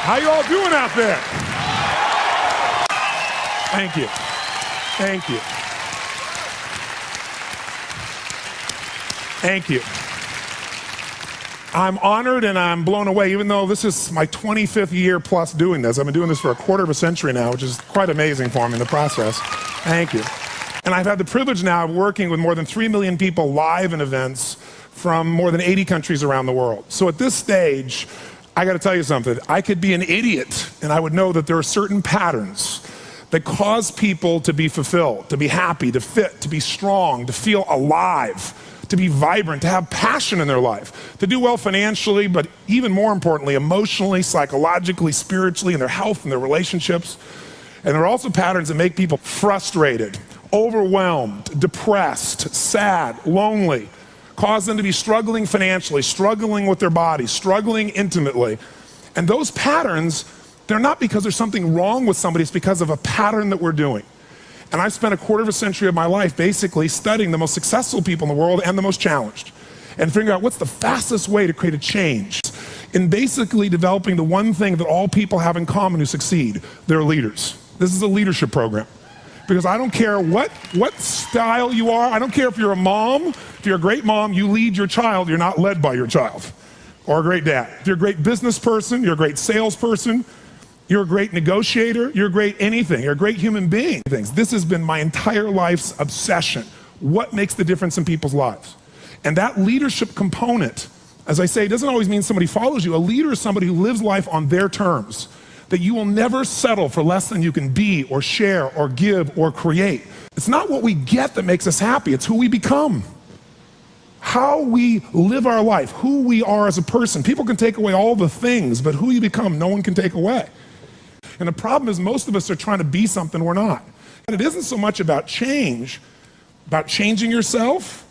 How you all doing out there? Thank you. Thank you. Thank you. I'm honored and I'm blown away, even though this is my 25th year plus doing this. I've been doing this for a quarter of a century now, which is quite amazing for me in the process. Thank you. And I've had the privilege now of working with more than 3 million people live in events from more than 80 countries around the world. So at this stage, I got to tell you something. I could be an idiot and I would know that there are certain patterns that cause people to be fulfilled, to be happy, to fit, to be strong, to feel alive, to be vibrant, to have passion in their life, to do well financially, but even more importantly, emotionally, psychologically, spiritually, in their health and their relationships. And there are also patterns that make people frustrated, overwhelmed, depressed, sad, lonely, cause them to be struggling financially, struggling with their body, struggling intimately. And those patterns, they're not because there's something wrong with somebody, it's because of a pattern that we're doing. And I've spent a quarter of a century of my life basically studying the most successful people in the world and the most challenged, and figuring out what's the fastest way to create a change in basically developing the one thing that all people have in common who succeed. They're leaders. This is a leadership program. Because I don't care what style you are, I don't care if you're a mom, if you're a great mom, you lead your child, you're not led by your child. Or a great dad. If you're a great business person, you're a great salesperson, you're a great negotiator, you're a great anything, you're a great human being. This has been my entire life's obsession. What makes the difference in people's lives? And that leadership component, as I say, doesn't always mean somebody follows you. A leader is somebody who lives life on their terms, that you will never settle for less than you can be or share or give or create. It's not what we get that makes us happy, it's who we become. How we live our life, who we are as a person. People can take away all the things, but who you become, no one can take away. And the problem is most of us are trying to be something we're not. And it isn't so much about change, about changing yourself.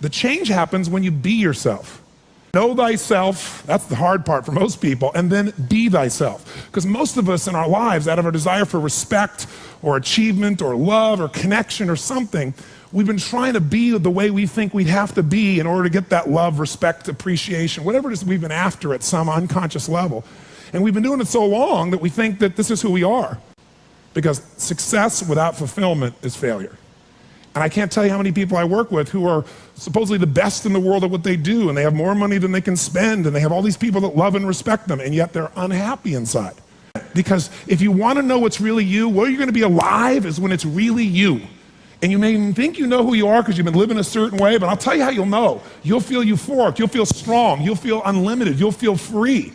The change happens when you be yourself. Know thyself, that's the hard part for most people, and then be thyself. Because most of us in our lives, out of our desire for respect or achievement or love or connection or something, we've been trying to be the way we think we'd have to be in order to get that love, respect, appreciation, whatever it is we've been after at some unconscious level. And we've been doing it so long that we think that this is who we are. Because success without fulfillment is failure. And I can't tell you how many people I work with who are supposedly the best in the world at what they do, and they have more money than they can spend, and they have all these people that love and respect them, and yet they're unhappy inside. Because if you want to know what's really you, where you're going to be alive is when it's really you. And you may even think you know who you are because you've been living a certain way, but I'll tell you how you'll know. You'll feel euphoric, you'll feel strong, you'll feel unlimited, you'll feel free.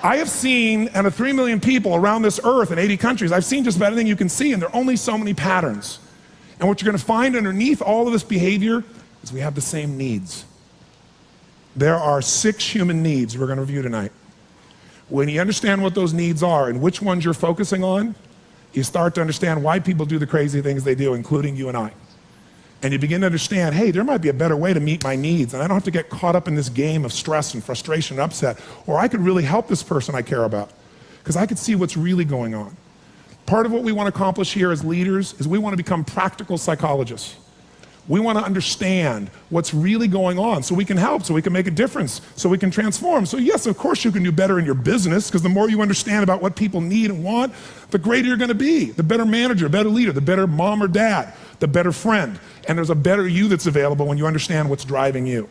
I have seen, out of 3 million people around this earth in 80 countries, I've seen just about anything you can see, and there are only so many patterns. And what you're going to find underneath all of this behavior is we have the same needs. There are 6 human needs we're going to review tonight. When you understand what those needs are and which ones you're focusing on, you start to understand why people do the crazy things they do, including you and I. And you begin to understand, hey, there might be a better way to meet my needs, and I don't have to get caught up in this game of stress and frustration and upset, or I could really help this person I care about, because I could see what's really going on. Part of what we want to accomplish here as leaders is we want to become practical psychologists. We want to understand what's really going on so we can help, so we can make a difference, so we can transform. So yes, of course you can do better in your business, because the more you understand about what people need and want, the greater you're going to be, the better manager, better leader, the better mom or dad, the better friend. And there's a better you that's available when you understand what's driving you.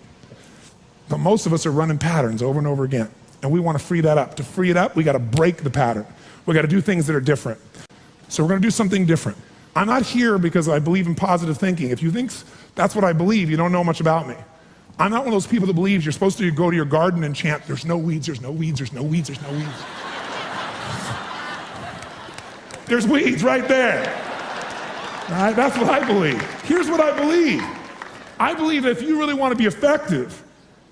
But most of us are running patterns over and over again, and we want to free that up. To free it up, we got to break the pattern. We got to do things that are different. So we're going to do something different. I'm not here because I believe in positive thinking. If you think that's what I believe, you don't know much about me. I'm not one of those people that believes you're supposed to go to your garden and chant, there's no weeds, there's no weeds, there's no weeds, there's no weeds. There's weeds right there. All right, that's what I believe. Here's what I believe. I believe that if you really want to be effective,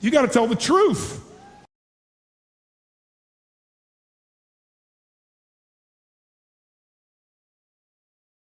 you got to tell the truth.